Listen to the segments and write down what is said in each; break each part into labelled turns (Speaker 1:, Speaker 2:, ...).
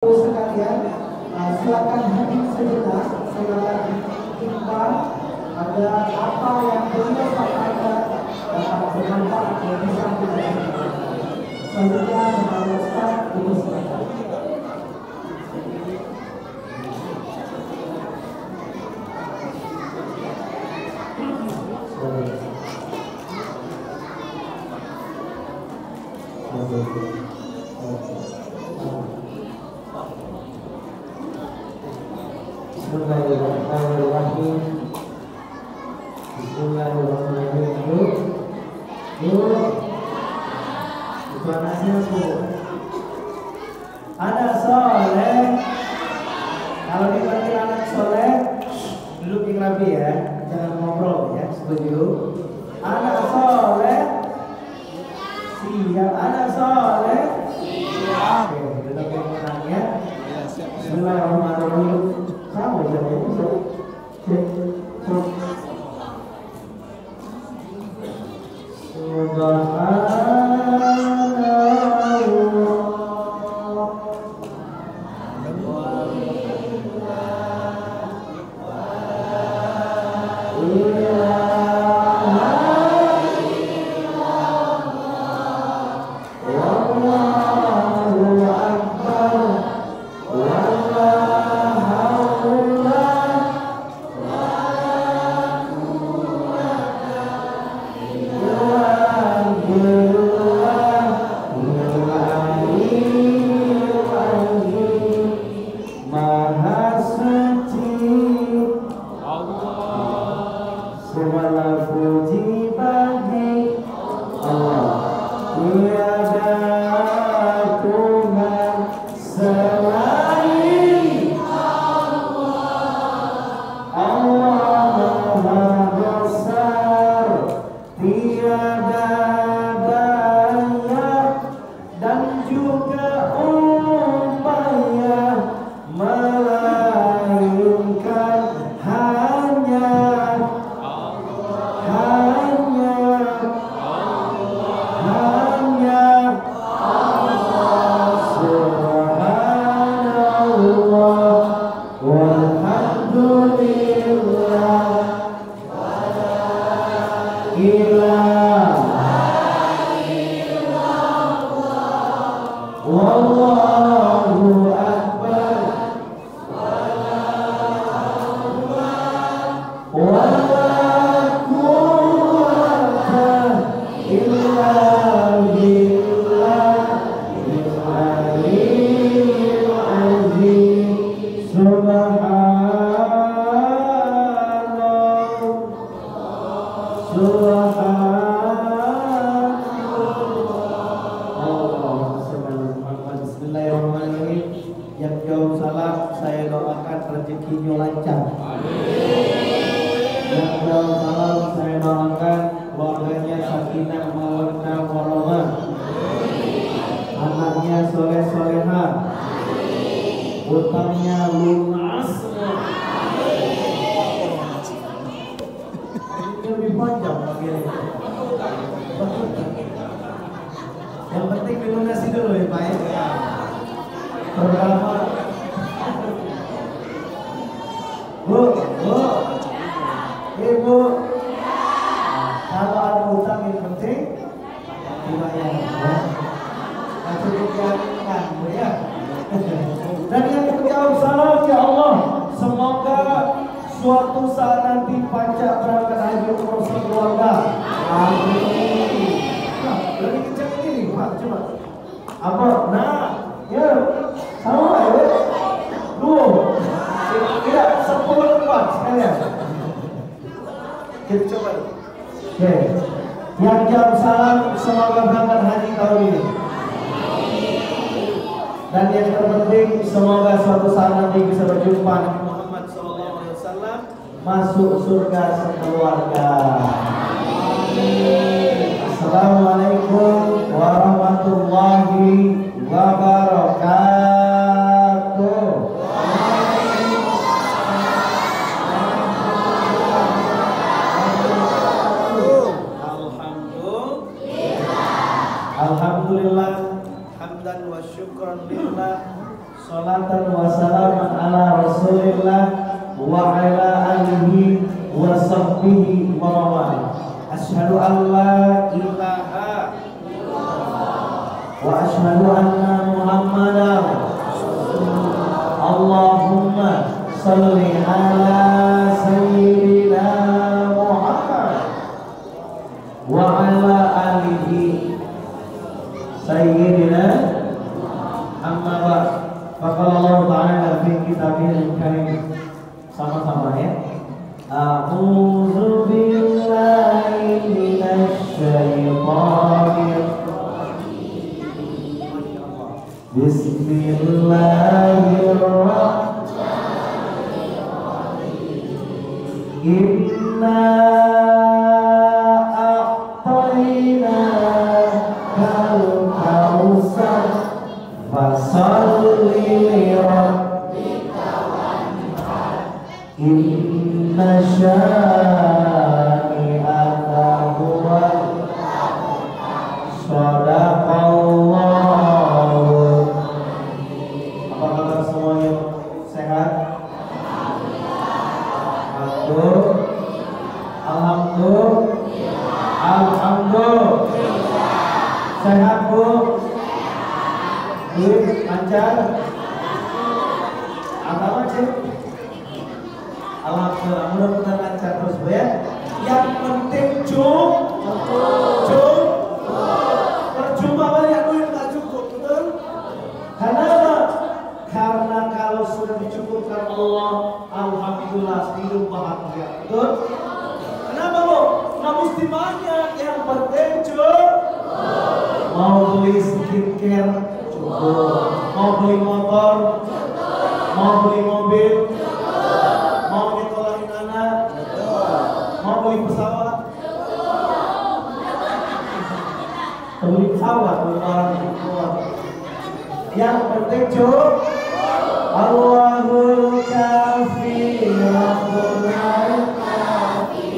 Speaker 1: Sekalian, silakan hadir sejenak, silakan ditimbang ada apa yang beliau sampaikan dapat bermanfaat dan bisa dilakukan. Selanjutnya kepada Ustaz dipersilakan.
Speaker 2: Bismillahirrahmanirrahim. Bismillahirrahmanirrahim. Suaranya Bu. Anak soleh. Kalau dipanggil anak soleh, duduk di rapi ya, jangan ngobrol ya, setuju? Anak soleh. Siap, anak soleh. Siap. Oke, duduk yang tenang ya. Bismillahirrahmanirrahim. Sama saja bisa. Masuk surga sekeluarga. Assalamualaikum warahmatullahi wabarakatuh. Alhamdulillah hamdan wa syukran lillah. Salat salawatan wa salaman ala Rasulillah wa ala alihi wa sahbihi wa mawali. Asyhadu an la ilaha wa asyhadu anna Muhammadan Allahumma salli ala sayyidina Muhammad wa ala alihi sayyidina amma ba'd. Faqala Allah Ta'ala fi kitabihil karim. Sama-sama ya. A'udzu billahi minasy syaithanir rajim. Bismillahirrahmanirrahim. Inna fasalli li rabbika wanhar inna syani'aka huwal sadaqallahu. Apa kabar semuanya? Sehat? Alhamdulillah. Sehat Bu? Lancar? Apa sih? Alhamdulillah, mudah-mudahan lancar terus Bu ya. Yang penting percuma banyak duit tak cukup, betul? Karena apa? Karena kalau sudah dicukupkan Allah, alhamdulillah hidup bahagia, betul? Kenapa Bu? Nggak mesti banyak, yang penting cukup. Mau beli skincare mau beli motor, mau beli mobil, mau nyekolahin anak, mau beli pesawat, beli pesawat beli orang tua. Yang penting cukup. Allahul kafi Rabbunal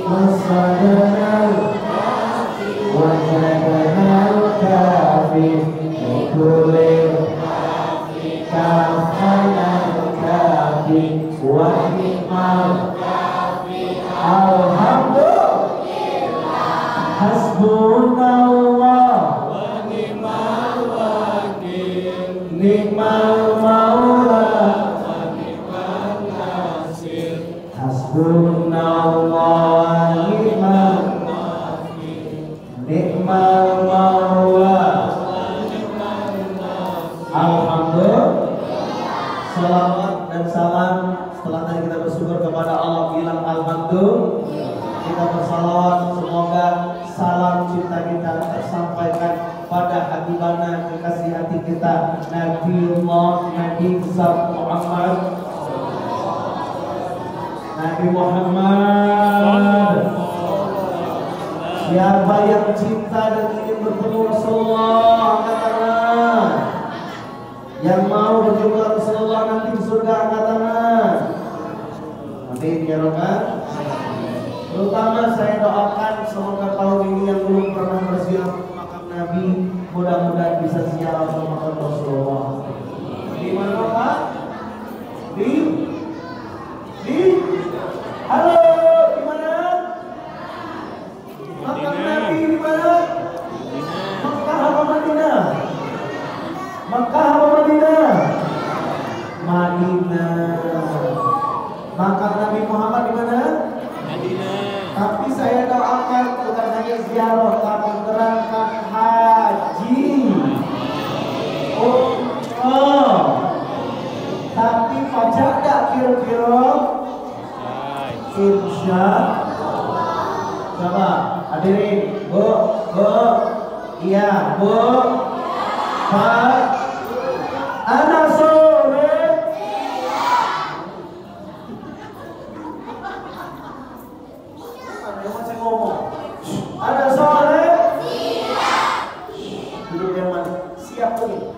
Speaker 2: masadanal wajadanal kafi kulil kafanal kafi wa ni'mal kafi. Alhamdulillah, hasbunallah wa ni'mal wakil, ni'mal maula wa ni'mal nasir. Hasbunallah wa ni'mal wakil, ni'mal maula. Alhamdulillah. Salawat dan salam setelah tadi kita bersyukur kepada Allah bilang alhamdulillah, kita bersalawat semoga salam cinta kita tersampaikan pada habibana kekasih hati kita Nabiullah Nabi Muhammad Siapa yang cinta dan ingin bertemu Rasulullah angkat tangan. Yang mau berjumpa Rasulullah nanti di surga angkat tangan. Amin ya Rabbal. Terutama saya doakan semoga tahun ini yang belum pernah berziarah ke makam Nabi mudah-mudahan bisa ziarah ke makam Rasulullah. Di mana Pak? Halo, di mana? Makam Nabi di mana? Makkah apa Madinah? Makkah apa Madinah? Madinah. Makam Nabi Muhammad di mana? Madinah. Tapi saya doakan bukan hanya ziarah tapi berangkat haji. Tapi pajak tak kira-kira? Insya Allah. Coba hadirin, Bu, iya, Bu, Pak, anak sore. Ada masih ngomong. Anak sore. Duduk yang mana? Siap tuh.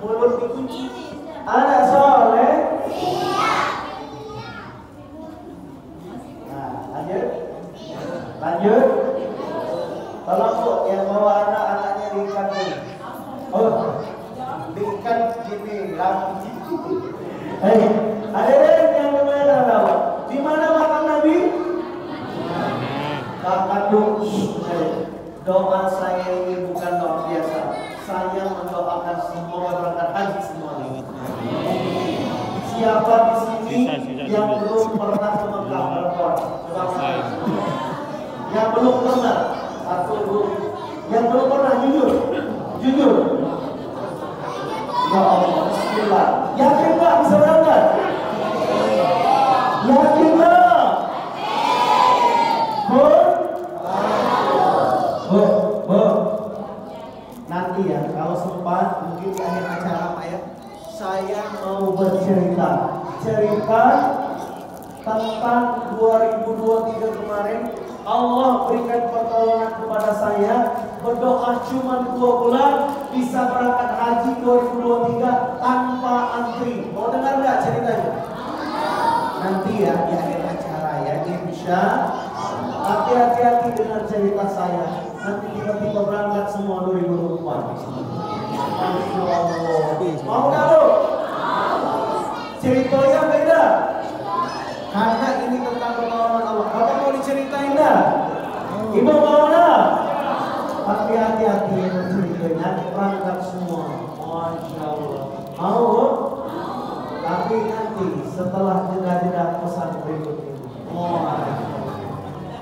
Speaker 2: Mulut dikunci. Anak sore. Lanjut. Tolong Bu, yang bawa anak-anaknya diikat dulu. Oh, diikat gini, Hadirin yang dimuliakan Allah. Di mana makam Nabi? Kakak doa saya ini bukan doa biasa. Saya mendoakan semua berangkat haji semuanya. Siapa di sini yang belum pernah ke Mekah berdoa? Yang belum pernah? Satu dulu. Yang belum pernah jujur? Jujur. Ya Allah, bismillah. Yakin nggak bisa berangkat? Yakin nggak? Nanti ya, kalau sempat mungkin di akhir acara Pak ya, saya mau bercerita tentang 2023 kemarin. Allah berikan pertolongan kepada saya, berdoa cuma 2 bulan bisa berangkat haji 2023 tanpa antri. Mau dengar nggak ceritanya? Nanti ya di akhir acara ya, insya. Tapi hati-hati dengan cerita saya. Nanti tiba-tiba berangkat semua 2024. Masya Allah. Mau nggak lo? Ceritanya beda. Karena ini tentang pertolongan Allah. Bapak mau diceritain dah? Ibu mau dah? Tapi hati-hati dengan ceritanya. Berangkat semua. Masya Allah. Mau? Tapi nanti setelah jeda-jeda pesan berikut ini.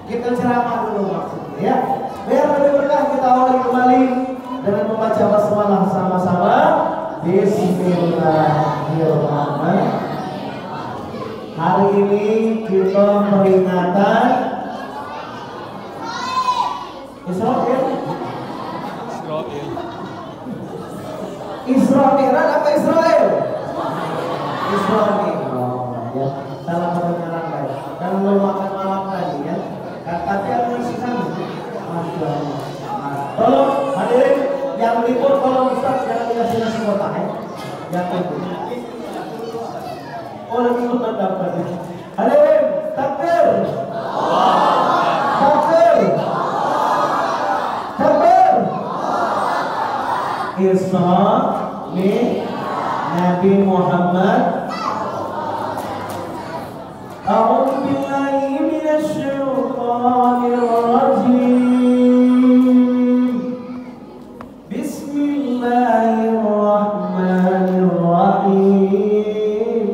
Speaker 2: Kita ceramah dulu maksudnya ya. Biar lebih berkah kita awali kembali dengan membaca basmalah sama-sama. Bismillahirrahmanirrahim. Hari ini kita peringatan Israel. Israel apa Israel? Israel. Oh, ya. Salah pendengaran baik. Karena lo makan malam tadi ya. Tapi aku isi sana. Masya Allah. Tolong hadirin yang libur, tolong Ustaz jangan dikasih nasi kotak ya. Jangan itu. Oh lagi ikut daftar. Hadirin takbir. Takbir. Takbir. Isra Nabi Muhammad. A'udzu billahi minasy syaithanir rajim. Bismillahirrahmanirrahim.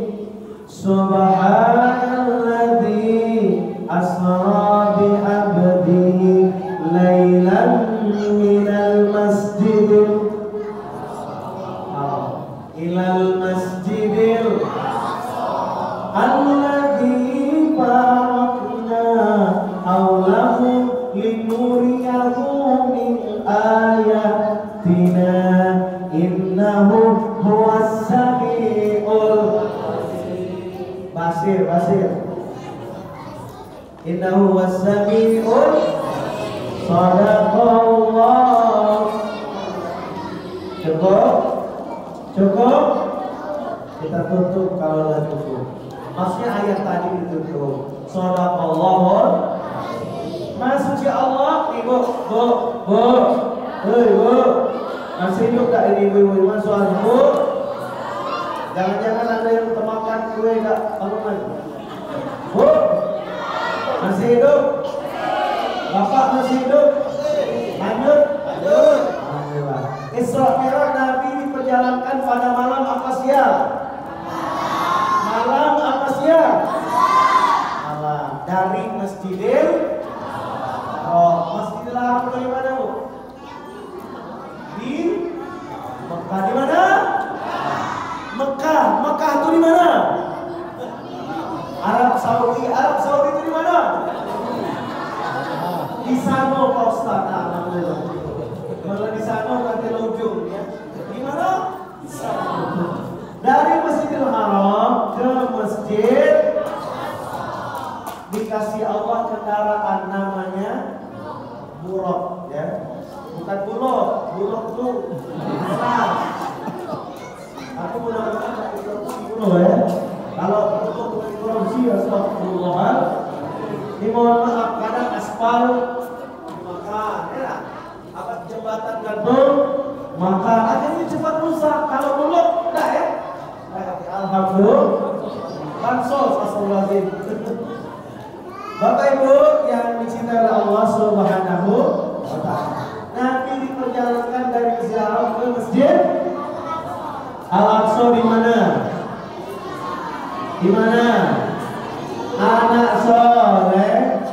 Speaker 2: Subhanalladzi asra bi 'abdihi lailan minal masjidil ilal masjidil alladzi barakna hawlahu linuriyahu min ayatina innahu huwas samiul basir innahu huwas samiul sadaqallah. Cukup kita tutup kalau udah cukup. Maksudnya ayat tadi ditutup. Shadaqallah. Maha suci Allah. Ibu, masih hidup gak ini ibu-ibu? Iman suara ibu. Jangan-jangan ada yang termakan kue gak bangun. Bu, masih hidup? Bapak masih hidup? Lanjut. Alhamdulillah. Isra Mi'raj Nabi diperjalankan pada malam apa siang? Malam apa siang? Malam. Dari Masjidil Masjidil Haram dari mana bu? Di Mekah. Di mana? Mekah. Mekah itu di mana? Arab Saudi. Arab Saudi itu di mana? Di sana Pak Ustaz. Alhamdulillah. Kalau di sana nanti ujung ya. Di mana? Di sana. Dari Masjidil Haram ke masjid dikasih Allah kendaraan namanya buruk ya. Bukan bulog. Bulog itu besar. Aku mudah-mudahan tak korupsi dulu ya. Kalau untuk korupsi astagfirullah. Dimohon maaf kadang aspal dimakan ya. Apa jembatan gantung maka akhirnya cepat rusak. Kalau bulog enggak ya. bansos, astagfirullahaladzim. Bapak Ibu yang dicintai oleh Allah Subhanahu wa Ta'ala. Nabi diperjalankan dari ziarah ke Masjid Al-Aqsa di mana? Di mana? Anak soleh.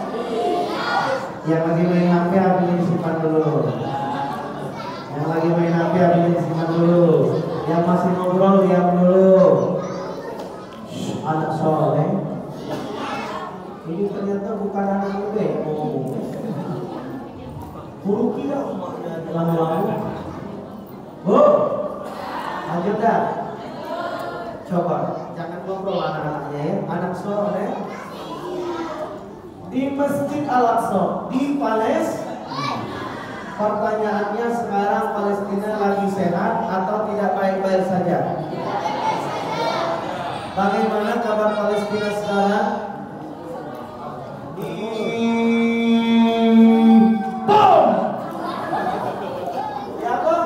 Speaker 2: Yang lagi main HP apinya disimpan dulu. Yang lagi main HP apinya disimpan dulu. Yang masih ngobrol diam dulu. Anak soleh. Ini ternyata bukan anak muda ya ngomong. Guru kira lama-lama. Bu, lanjut dah. Coba, jangan ngobrol anak-anaknya ya. Anak soleh di Masjid Al-Aqsa di Palestina. Pertanyaannya sekarang Palestina lagi sehat atau tidak baik-baik saja? Bagaimana kabar Palestina sekarang? Bom! Ya apa?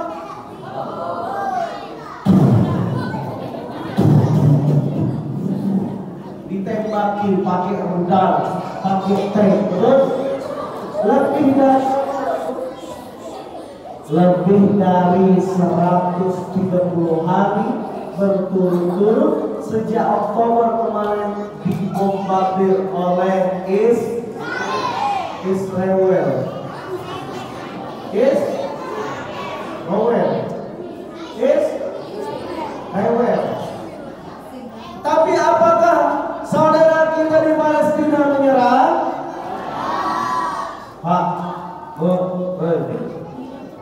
Speaker 2: Ditembaki pakai rudal, pakai tank, terus lebih dari 130 hari berturut-turut sejak Oktober kemarin dibombardir oleh Israel. Tapi apakah saudara kita di Palestina menyerah? Pak,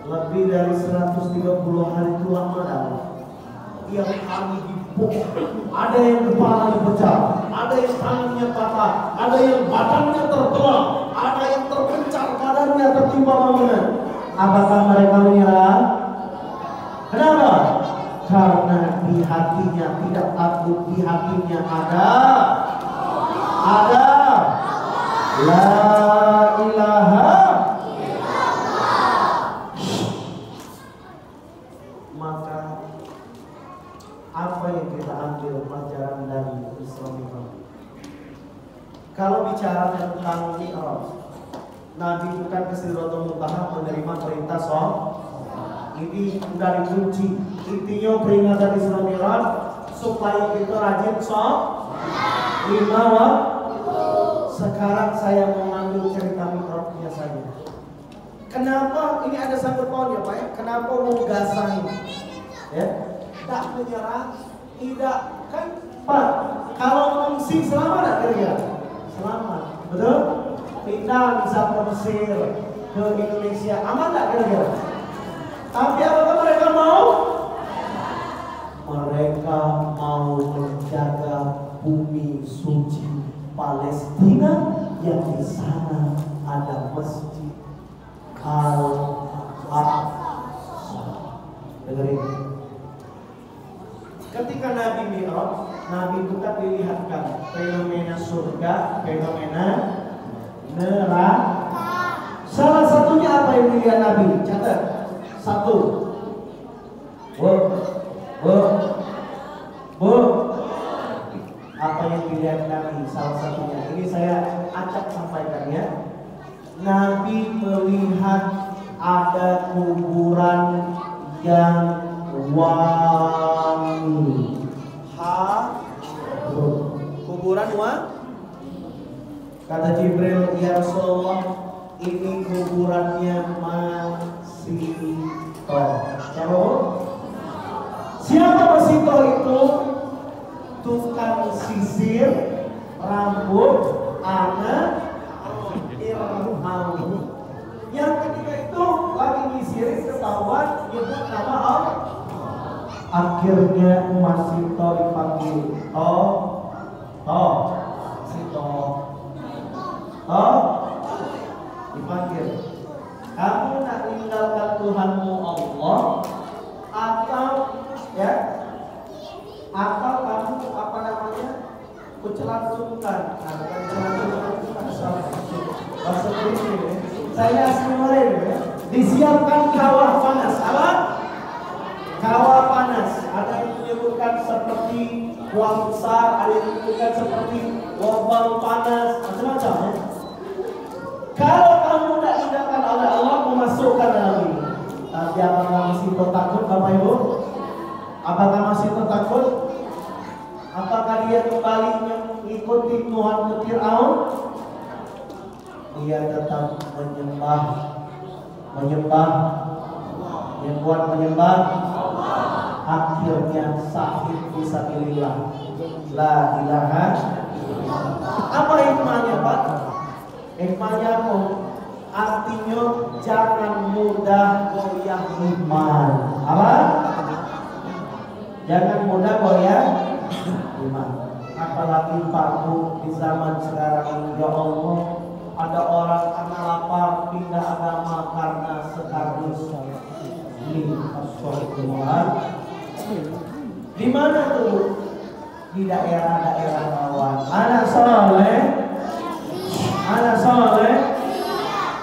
Speaker 2: lebih dari 130 hari itu lama dah. Tiap kali dipukul, ada yang kepala dipecah, ada yang tangannya patah, ada yang badannya terbelah, ada yang terpencar badannya tertimpa bangunan. Apakah mereka menyerah? Kenapa? Karena di hatinya tidak takut, di hatinya ada la ilaha. Maka apa yang kita ambil pelajaran dari Isra Mi'raj? Kalau bicara tentang Mi'raj, Nabi bukan ke Sidratul Muntaha menerima perintah ini sudah dikunci. Intinya peringatan Isra Mi'raj supaya kita rajin lima waktu. Sekarang saya mau ngambil cerita Mi'rajnya saja. Kenapa ini ada sangkut pautnya Pak ya? Kenapa mau gasahin? Ya, tak menyerah, tidak kan Pak? Kalau mengungsi selamat tak kira-kira? Selamat, betul? Pindah bisa ke Mesir, ke Indonesia, aman tak kira-kira? Tapi apakah mereka mau? Mereka mau menjaga bumi suci Palestina yang di sana ada Masjid Al-Aqsa. Dengerin. Ketika Nabi Mi'raj, Nabi bukan dilihatkan fenomena surga, fenomena neraka. Salah satunya apa yang dilihat Nabi? Catat. Satu. Apa yang dilihat Nabi? Salah satunya. Ini saya acak sampaikan ya. Nabi melihat ada kuburan yang wangi. Kuburan kata Jibril, ya Rasulullah, ini kuburannya Masito. Siapa Masito itu? Tukang sisir rambut anak Irham. Yang ketika itu lagi nyisirin ketahuan nyebut nama Allah. Akhirnya Masito dipanggil dipanggil. Kamu nak meninggalkan Tuhanmu Allah atau kamu apa namanya kucelantungan? Bahasa Inggris saya aslimarin ya. Disiapkan kawah panas. Apa? Kawah panas. Ada yang menyebutkan seperti puasa, ada yang ditentukan seperti lubang panas, macam-macam ya. Kalau kamu tidak diingatkan oleh Allah, memasukkan dalam ini. Tapi apakah masih takut Bapak Ibu? Apakah masih takut? Apakah dia kembali mengikuti Tuhan ke Fir'aun? Dia tetap menyembah, yang buat menyembah. Akhirnya sahid fisabilillah, la ilaha. Apa hikmahnya Pak? Hikmahnya apa? Artinya jangan mudah goyah iman. Apa? Jangan mudah goyah iman. Apalagi Pak Bu di zaman sekarang ini, ya Allah, ada orang karena lapar pindah agama karena sekardus. Ini astagfirullah. Di mana tuh? Di daerah-daerah rawan. Anak soleh,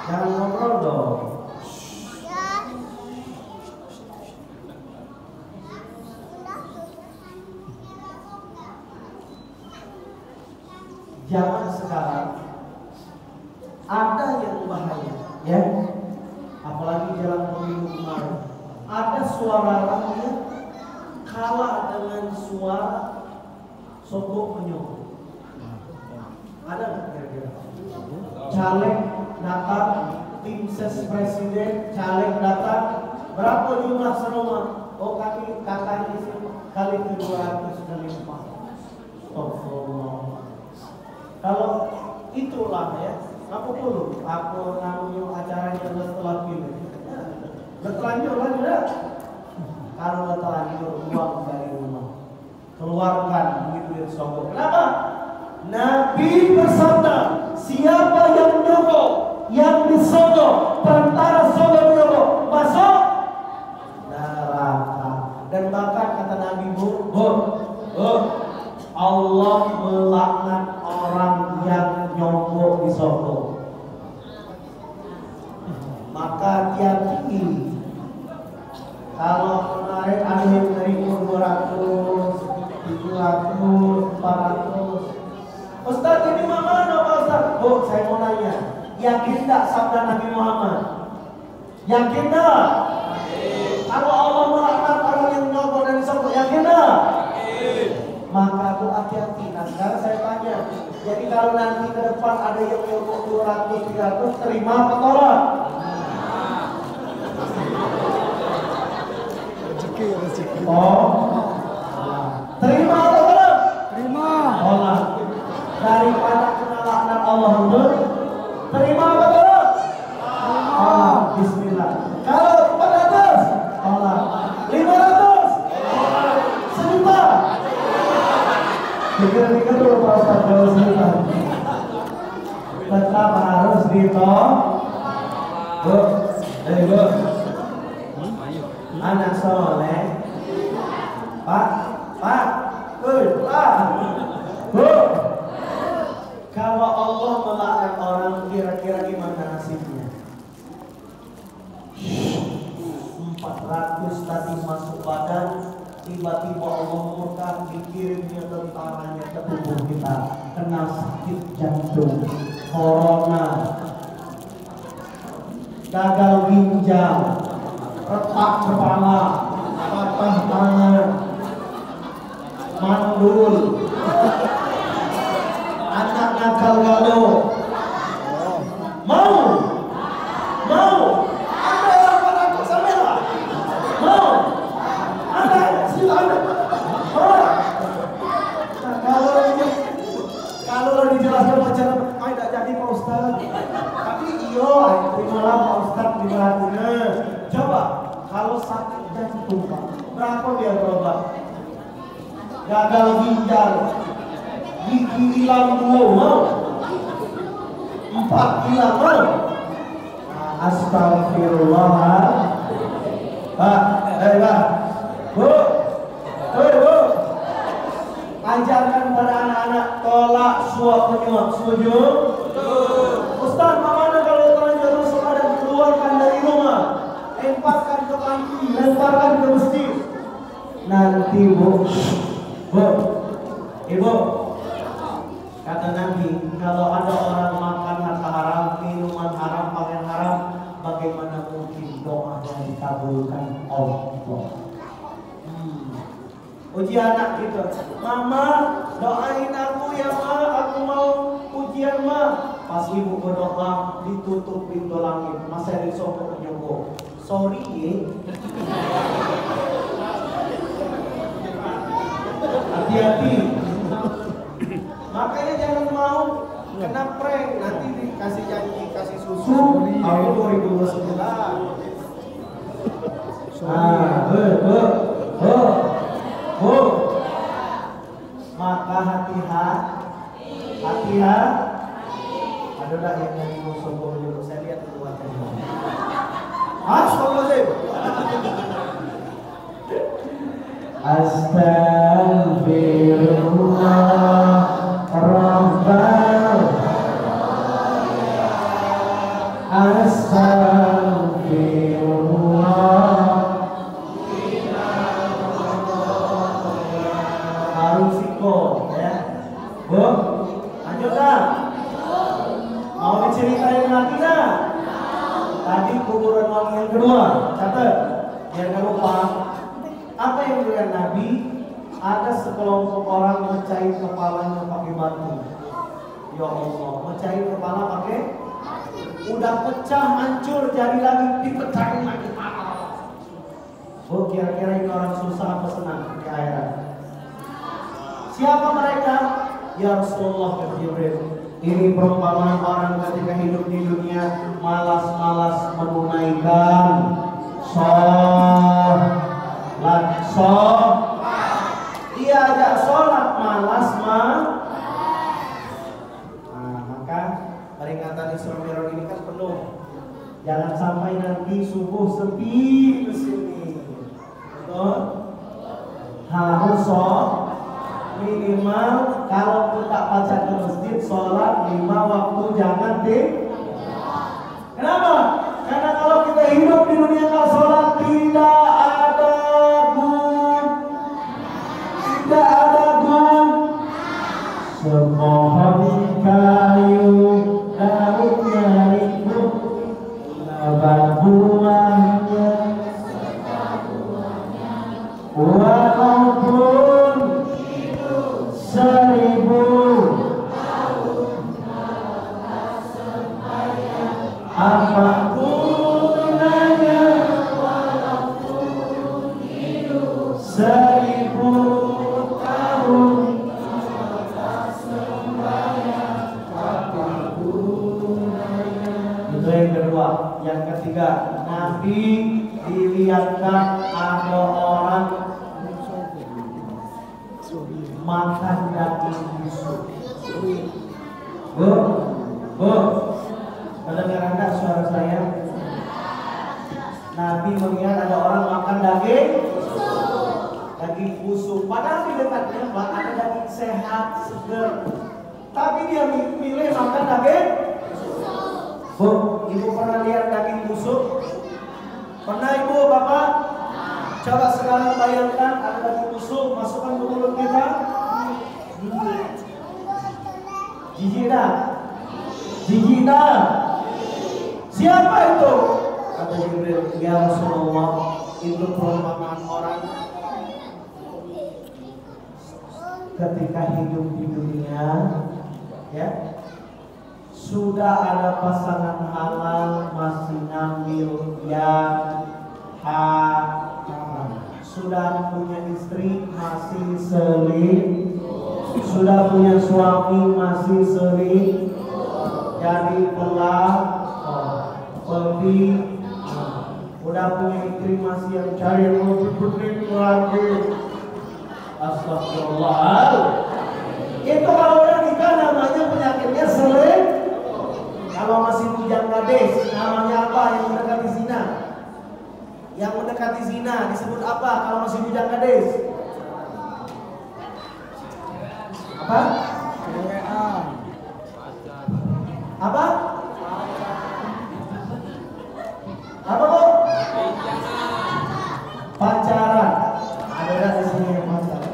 Speaker 2: jangan ngobrol dong. Zaman sekarang ada yang bahaya, ya. Apalagi jalan pemilu kemarin, ada suara rakyat kalah dengan suara sogok menyogok. Ada nggak kira-kira? Caleg datang, tim ses presiden, caleg datang, berapa jumlah serumah? Oh kakak di sini kali ke-200 Astagfirullah. Kalau itulah ya, aku dulu, aku namanya acaranya setelah pilih. Bertelanjur lah tidak? Kalau bertelanjur uang dari rumah, keluarkan duit sogok. Kenapa? Nabi bersabda, siapa yang menyogok, yang disogok, perantara sogok menyogok, masuk neraka. Dan bahkan kata Nabi Allah melaknat orang yang nyogok disogok. Maka hati-hati. Kalau kemarin ada yang menerima 200, 700, 400. Ustaz ini mana Pak Ustaz? Oh saya mau nanya, yakin tak sabda Nabi Muhammad? Yakin tak? Kalau Allah melaknat orang yang nyogok dan disogok, yakin tak? Maka aku hati-hati. Nah sekarang saya tanya, jadi kalau nanti ke depan ada yang nyogok 200, 300, terima apa tolak?
Speaker 3: Rezeki.
Speaker 2: Oh, terima atau tolak?
Speaker 3: Terima.
Speaker 2: Tolak. Daripada kena laknat Allah itu, terima atau tolak? Tolak. Bismillah. Kalau 400, tolak. 500, sejuta. Pikir-pikir dulu Pak Ustaz, kalau sejuta. Tetap harus ditolak. Bu, anak soleh, Pak, Bu. Kalau Allah melaknat orang, kira-kira gimana nasibnya? 400 tadi masuk badan, tiba-tiba Allah murka, dikirimnya tentaranya ke tubuh kita, kena sakit jantung, corona, gagal ginjal, retak kepala, patah tangan, mandul, anak nakal galau. Mau? Ada yang pada samela? Mau? Ada? Silakan. Nah, kalau dijelaskan macam tidak jadi Pak Ustaz. Tapi iyo, terimalah Pak Ustaz di hatinya. Coba kalau sakit jantung Pak, berapa dia berobat? Gagal ginjal, gigi hilang 2, mau? 4 hilang, mau? Astagfirullah. Pak, Bu, ajarkan pada anak-anak tolak suap menyuap. Setuju? Ustaz, mana kalau terlanjur masuk dan keluarkan dari rumah, lemparkan ke panti, lemparkan ke masjid. Nanti Bu, Ibu, kata Nabi, kalau ada orang makan harta haram, minuman haram, pakaian haram, bagaimana mungkin doanya dikabulkan Allah? Uji anak gitu, mama doain aku ya ma, aku mau ujian ma. Pas ibu berdoa ditutup pintu langit, masa disokok nyogok. Sorry ye. Hati-hati. Makanya jangan mau kena prank, nanti dikasih janji kasih susu. Tahun 2019. Maka hati-hati. Ada tak yang nyanyi sombong dulu? Saya lihat dulu wajahnya. Astagfirullahaladzim. Astagfirullah Rabbal Astagfirullah. Harus siko ya. Bu, lanjut dah. Mau diceritain lagi dah? Tadi kuburan wangi yang kedua, catat biar gak lupa. Apa yang dilihat Nabi? Ada sekelompok orang mecahin kepalanya pakai batu. Ya Allah, mecahin kepala pakai, udah pecah hancur, jadi lagi dipecahin lagi. Oh, kira-kira ini orang susah apa senang di akhirat? Siapa mereka? Ya Rasulullah, kata Jibril, ini perumpamaan orang ketika hidup di dunia malas-malas menunaikan sholat. Dia ajak sholat malas maka peringatan Isra Mi'raj ini kan penuh. Jangan sampai nanti subuh sepi di sini. Betul? Harus sholat minimal, kalau tak baca ke masjid sholat 5 waktu, jangan deh. Kenapa? Karena kalau kita hidup di dunia kalau sholat tidak ada gun, semohon kayu daunnya rimbun, lebat buahnya walaupun 1000 apa gunanya walaupun hidup 1000 yang kedua. Yang ketiga, Nabi dilihatkan ada orang makan daging busuk. Bu, mendengar anda suara saya? Nabi melihat ada orang makan daging busuk. Padahal di dekatnya ada daging sehat, segar. Tapi dia milih makan daging. Bu, ibu pernah lihat daging busuk? Pernah ibu, bapak? Coba sekarang bayangkan ada daging busuk, masukkan ke mulut kita. Jijik dah. Siapa itu? Kata Jibril, ya Rasulullah, itu perumpamaan orang ketika hidup di dunia, ya. Sudah ada pasangan halal masih ngambil yang haram. Sudah punya istri masih selingkuh. Sudah punya suami masih selingkuh. Jadi pelakor, udah punya istri masih yang cari yang lebih penting lagi. Astagfirullah. Itu kalau udah nikah namanya penyakitnya selingkuh. Kalau masih bujang gadis, namanya apa yang mendekati zina? Yang mendekati zina disebut apa kalau masih bujang gadis? Apa? Apa? Apa bu? Pacaran. Ada di sini yang pacaran.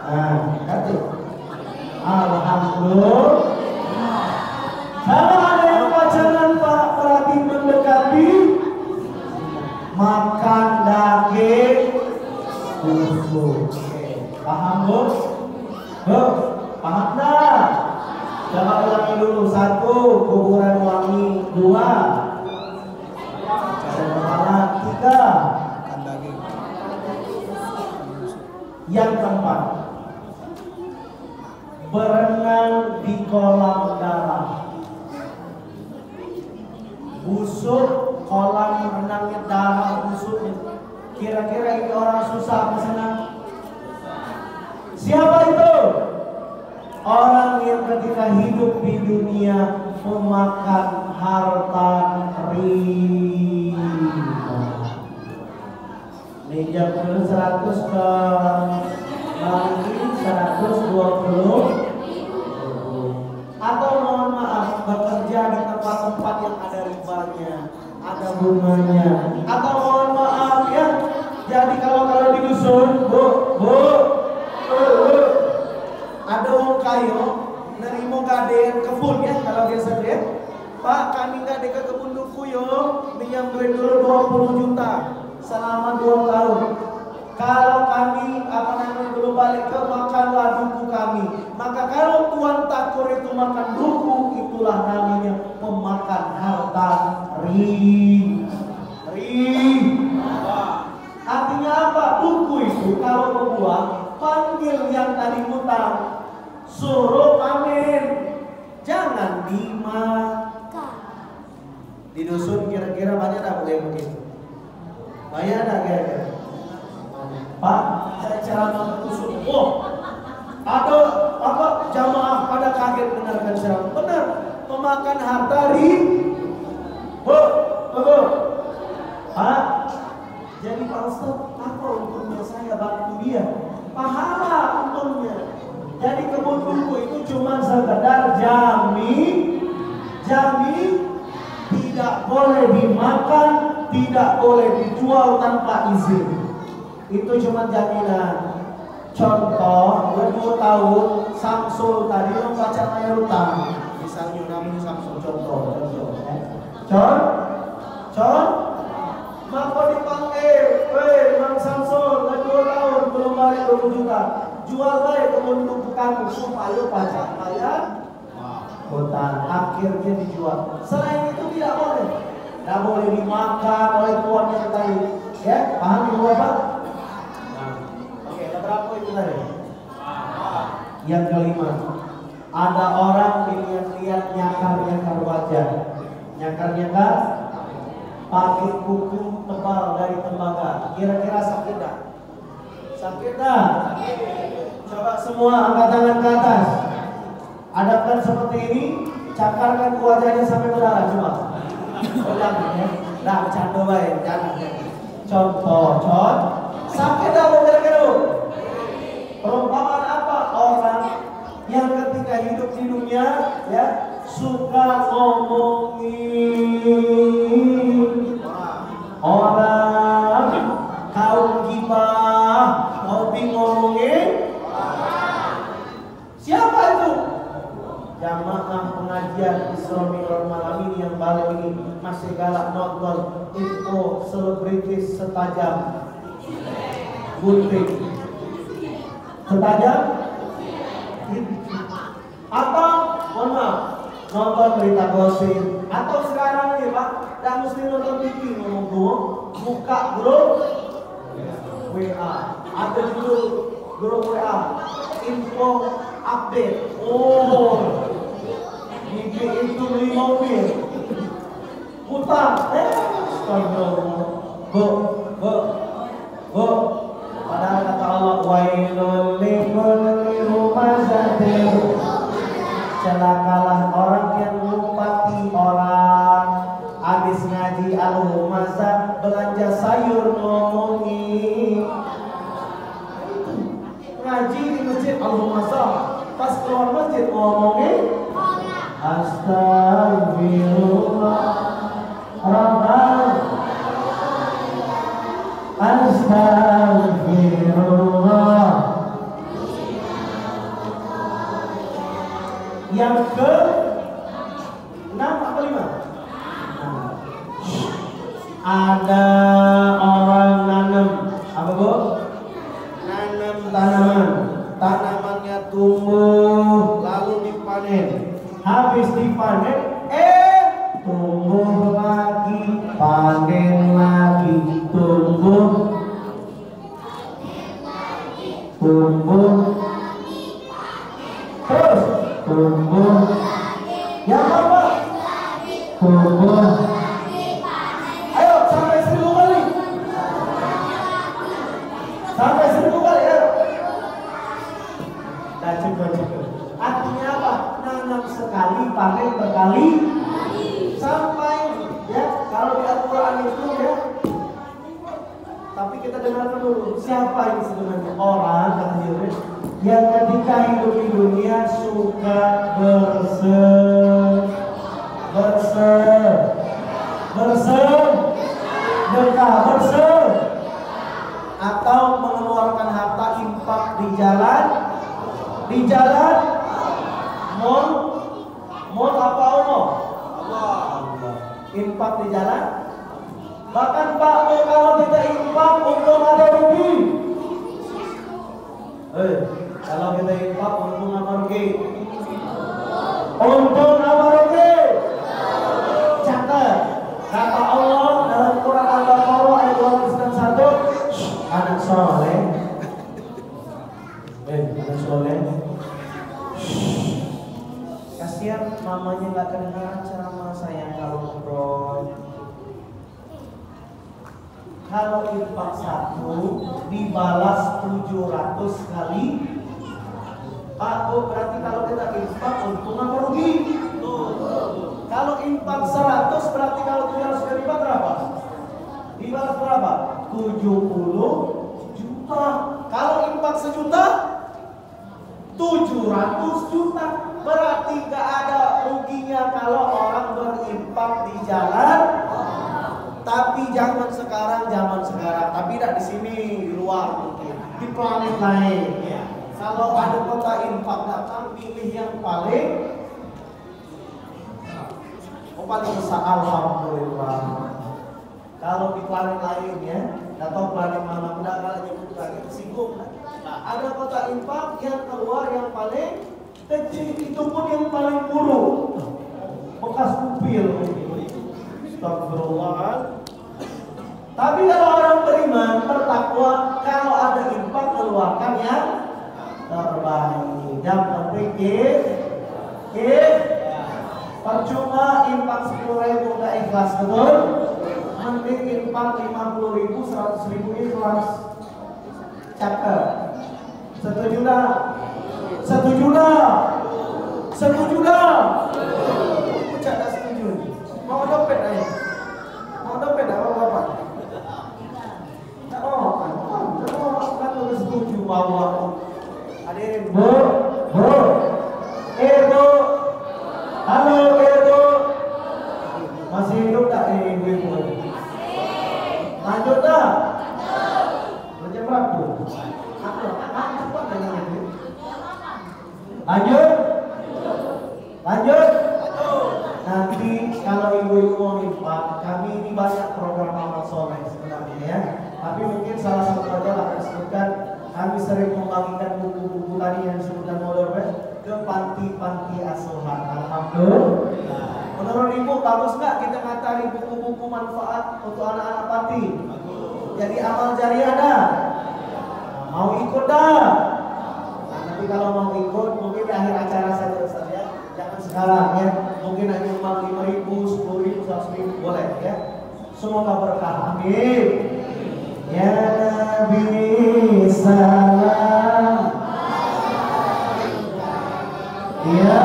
Speaker 2: Nah, kata alhamdulillah. Kalau ada yang pacaran Pak berarti mendekati makan daging busuk. Paham Bu? Bu, paham dah? Coba ulangi dulu. 1, kuburan wangi. 2, kepala. 3, yang keempat, berenang di kolam darah. Busuk, kolam renangnya darah busuknya. Kira-kira ini orang susah apa senang? Siapa itu? Orang yang ketika hidup di dunia memakan harta riba. Minjam dulu 100 ke lagi 120. Atau mohon maaf, bekerja di tempat-tempat yang ada ribanya, ada bunganya. Atau mohon maaf ya, jadi kalau di dusun, bu, ada orang kayo nerimo gadean kebun ya, kalau biasa ya. Pak, kami gade ke kebun duku yo, minjam duit dulu 20 juta selama 2 tahun. Kalau kami belum balik ke makanlah duku kami. Maka kalau Tuan Takur itu makan duku, itulah namanya memakan harta riba. Artinya apa? Duku itu kalau membuang, panggil yang tadi ngutang, suruh pamen, jangan dimakan. Di dusun kira-kira banyak tak boleh begitu? Banyak tak kira-kira? Pak, saya ceramah dusun. Oh, ada apa? Jamaah pada kaget dengarkan ceramah. Benar, memakan harta riba. Pak, jadi Pak Ustaz, apa untungnya saya bantu dia? Pahala untungnya. Jadi kebun duku itu cuma sekedar jamin tidak boleh dimakan, tidak boleh dijual tanpa izin. Itu cuma jaminan. Contoh, 20 tahun Samsul tadi lo pacar layar utang. Misalnya namanya Samsul, contoh. Maka dipanggil, Bang Samsul, 2 tahun belum balik 20 juta. Jual baik kebun duku kamu supaya pacar layar utang. Akhirnya dijual. Selain itu tidak boleh. Tidak boleh dimakan oleh tuan yang tadi. Ya, paham ibu bapak? Oke, ada berapa itu tadi? Yang kelima, ada orang lihat nyakar wajah. Nyakar pakai kuku tebal dari tembaga. Kira-kira sakit tak? Sakit tak? Coba semua angkat tangan ke atas. Hadapkan seperti ini, cakarkan ke wajahnya sampai berdarah. Coba. Jangan ya. Nah, bercanda baik, jangan. Contoh. Sakit tak kira-kira? Perumpamaan apa? Orang yang ketika hidup di dunia ya suka ngomongin orang, kaum gibah, hobi ngomongin. Siapa itu? Jamaah pengajian Isra Mi'raj malam ini yang balik ini masih galak nonton info selebritis setajam gunting. Setajam atau mohon maaf, nonton berita gosip. Atau sekarang nih Pak, tak mesti nonton TV, ngomong buka grup WA. Ada dulu grup WA info update. Oh, ini itu beli mobil utang. Bu, padahal kata Allah, wailul likulli humazatin. Celakalah orang yang lumpati orang. Habis ngaji al-humazah, belanja sayur ngomongin. Ngaji di masjid al-humazah, pas keluar masjid ngomongin astagfirullah Rabbana astagfirullah Yang ke 6 apa 5? Ada orang nanam apa Bu? Nanam tanaman. Tanamannya tumbuh lalu dipanen. Habis dipanen tumbuh lagi, panen lagi, tumbuh terus tumbuh yang apa? Tumbuh. Ayo sampai 1000 kali. Sampai 1000 kali ya. Nah, cukup. Artinya apa? Nanam sekali, panen berkali. Sampai ya, kalau di Al-Quran itu ya. Tapi kita dengarkan dulu, siapa ini sebenarnya? Orang kata Jibril yang ketika hidup di dunia suka atau mengeluarkan harta infak di jalan mall apa Allah? Infak di jalan. Bahkan Pak, kalau kita infak untung ada rugi. Kalau kita infak untung apa rugi? Untung apa rugi? Catat. Kata Allah dalam Quran Al-Baqarah ayat 291, anak soleh. Anak soleh. Kasihan mamanya nggak kedengaran ceramah saya kalau ngobrol. Kalau infak 1 dibalas 700 kali. Pak, berarti kalau kita infak untung apa rugi? Kalau infak 100 berarti kalau 700 kali lipat berapa? Dibalas berapa? 70 juta. Kalau infak 1 juta 700 juta. Berarti gak ada ruginya kalau orang berinfak di jalan. Tapi zaman sekarang, tapi tidak di sini, di luar mungkin, di planet lain. Ya. Kalau ada kota infak datang, pilih yang paling besar, alhamdulillah. Kalau di planet lain ya, atau planet mana udah nggak nyebutkan, itu singgung. Nah, ada kota infak yang keluar yang paling kecil, itu pun yang paling buruk, bekas upil. Astagfirullah. Tapi kalau orang beriman, bertakwa, kalau ada infak keluarkan yang terbaik. Yang penting percuma infak 10.000 nggak ikhlas, betul? Mending infak 50.000, 100.000 ikhlas. Cakep. Setuju dah? Ucap dah setuju. Mau dompet aja. Mau dompet apa bapak? Kan udah setuju bahwa hadirin Bu. Halo Bu. Masih hidup tak ibu? Lanjut dah. Macam berapa tuh? Lanjut. Nanti kalau ibu-ibu mau infak, kami ini banyak program amal soleh sebenarnya ya. Tapi mungkin salah satu aja akan sebutkan, kami sering membagikan buku-buku tadi yang disebutkan Molor ke panti-panti asuhan. Alhamdulillah. Menurut ibu bagus nggak kita ngatari buku-buku manfaat untuk anak-anak panti? Jadi amal jariah dah. Mau ikut dah? Nah, nanti kalau mau ikut mungkin di akhir acara saja ya. Jangan sekarang ya. Mungkin hanya uang 5.000, 10.000, 100.000 boleh ya. Semoga berkah. Amin. Ya Nabi salam, ya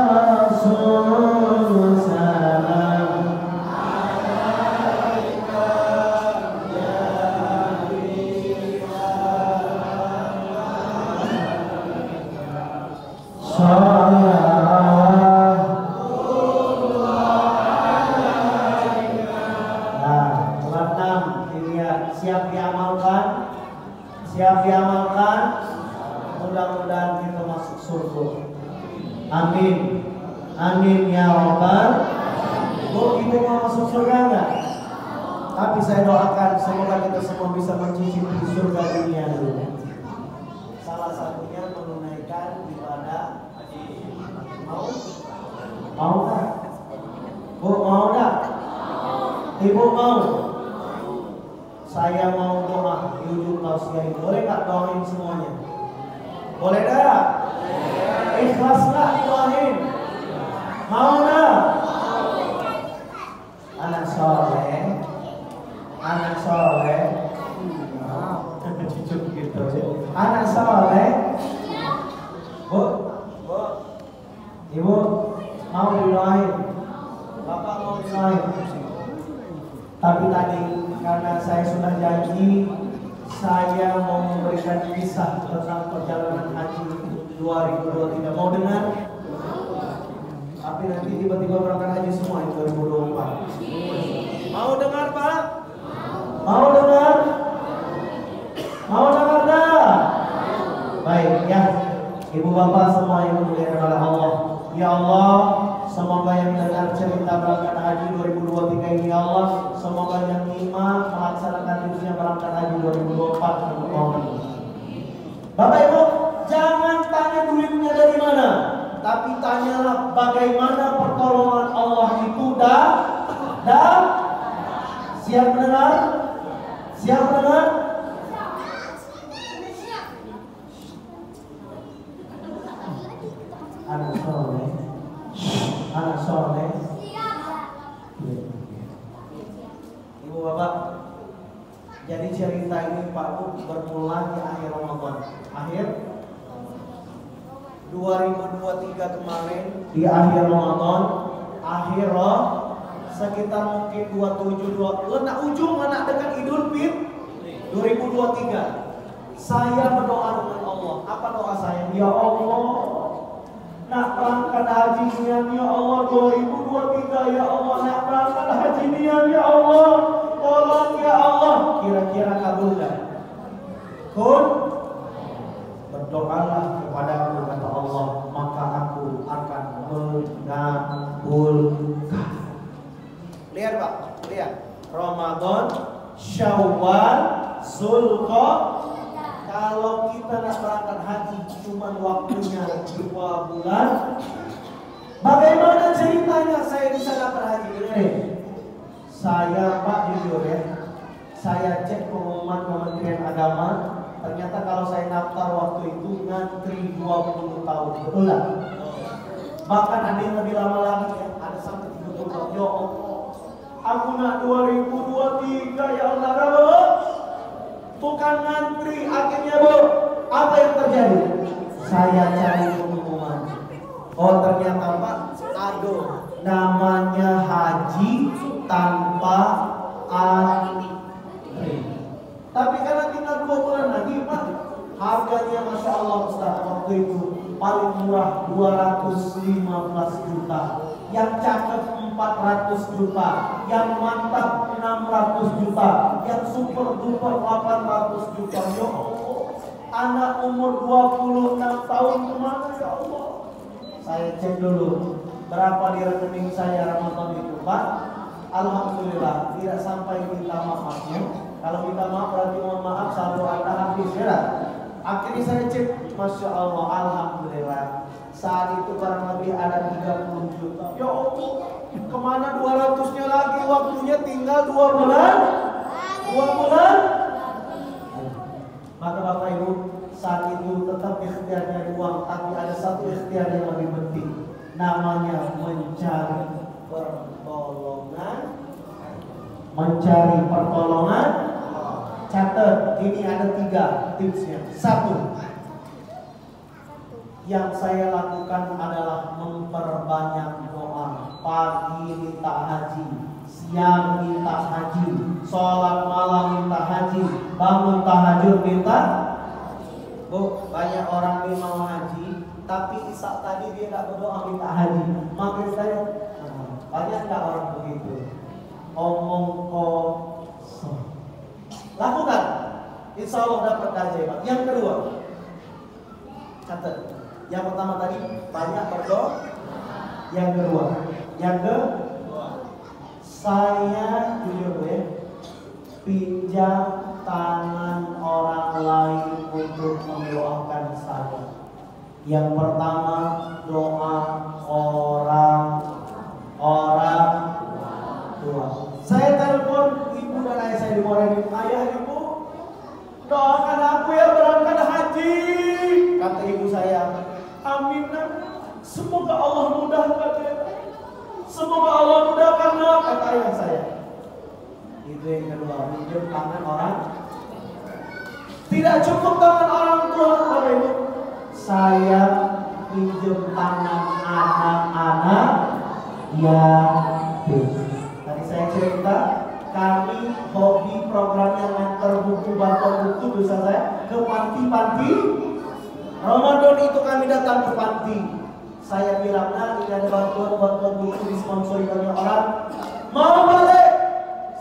Speaker 2: Rasul salam, ya Nabi salam. Siap diamalkan, mudah-mudahan kita masuk surga. Amin. Amin ya Rabbal. Bu, ibu mau masuk surga enggak? Tapi saya doakan semoga kita semua bisa mencicipi surga dunia dulu. Salah satunya menunaikan ibadah haji. Mau? Mau nggak? Bu, mau nggak? Ibu mau? Saya mau doa di ujung tausiah ini. Boleh nggak doain semuanya? Boleh nggak? Ikhlas nggak doain? Mau nggak? Anak soleh, anak soleh, cucu gitu. Anak soleh, bu, ibu mau didoain, bapak mau didoain. Tapi tadi karena saya sudah janji, saya mau memberikan kisah tentang perjalanan haji 2023. Mau dengar? Tapi nanti tiba-tiba berangkat haji semua di 2024. Mau dengar Pak? Mau dengar? Mau dengar dah? Baik ya, ibu bapak semua yang dimuliakan oleh Allah. Ya Allah, semoga yang mendengar cerita berangkat haji 2023 ini ya Allah, semoga yang nyimak melaksanakan tujuannya berangkat haji 2024. Bapak Ibu, jangan tanya duitnya dari mana, tapi tanyalah bagaimana pertolongan Allah itu dah. Siap mendengar? Siap mendengar? Anak soleh, anak soleh. Ibu bapak, jadi cerita ini Pak Bu bermula di akhir Ramadan. Akhir 2023 kemarin di akhir Ramadan, akhir sekitar mungkin 27 lenak ujung lenak dekat Idul Fitri 2023. Saya berdoa dengan Allah. Apa doa saya? Ya Allah, nak berangkat haji nian ya Allah 2023 ya Allah, nak berangkat haji nian ya Allah, tolong ya Allah. Kira-kira kabul gak? Kun berdoalah kepadaku kata Allah, maka aku akan mengabulkan. Lihat Pak, lihat Ramadan, Syawal, Zulqa'dah. Kalau kita nak berangkat haji cuma waktunya 2 bulan, bagaimana ceritanya saya bisa dapat haji? Saya Pak jujur ya, saya cek pengumuman Kementerian Agama, ternyata kalau saya daftar waktu itu ngantri 20 tahun, betul nggak? Bahkan ada yang lebih lama lagi ya, ada sampai 30 tahun. Ya Allah, aku nak 2023 ya Allah, Bu. Bukan ngantri, akhirnya Bu, apa yang terjadi? Saya cari pengumuman. Oh ternyata Pak, aduh, namanya haji tanpa antri. Tapi karena tinggal 2 bulan lagi Pak, harganya Masya Allah Ustaz, waktu itu paling murah 215 juta, yang cakep 400 juta, yang mantap 600 juta, yang super duper 800 juta. Ya Allah, anak umur 26 tahun kemana ya Allah? Saya cek dulu berapa di rekening saya Ramadan itu Pak. Alhamdulillah tidak sampai minta maafnya. Kalau minta maaf berarti mohon maaf, saldo Anda habis ya. Akhirnya saya cek, Masya Allah, Alhamdulillah. Saat itu kurang lebih ada 30 juta. Ya Allah, kemana 200-nya lagi? Waktunya tinggal 2 bulan. 2 bulan. Maka Bapak Ibu, saat itu tetap ikhtiarnya uang, tapi ada satu ikhtiar yang lebih penting, namanya mencari pertolongan. Mencari pertolongan. Catat, ini ada 3 tipsnya. 1, yang saya lakukan adalah memperbanyak doa. Pagi minta haji, siang minta haji, sholat malam minta haji, bangun tahajud minta. Bu, banyak orang yang mau haji, tapi isak tadi dia tidak berdoa minta haji. Makin saya, banyak nggak orang begitu? Omong kosong. Lakukan, insya Allah dapat keajaiban. Yang kedua, Catat. Yang pertama tadi banyak berdoa. Yang kedua, saya jujur ya, pinjam tangan orang lain untuk mendoakan saya. Yang pertama doa orang tua. Saya telepon ibu dan ayah saya di Moreni. Ayah, ibu, doakan aku ya berangkat haji. Kata ibu saya, amin. Semoga Allah mudahkan ya. Semoga Allah mudahkan, kata ayah saya. Itu yang kedua, pinjam tangan orang. Tidak cukup tangan orang tua, Bapak Ibu. Saya pinjam tangan anak-anak yatim. Tadi saya cerita, kami hobi programnya ngantar buku, bantuan buku dosa saya ke panti-panti. Ramadan itu kami datang ke panti. Saya bilang, nah ini ada bantuan buku disponsori banyak orang. Mau balik?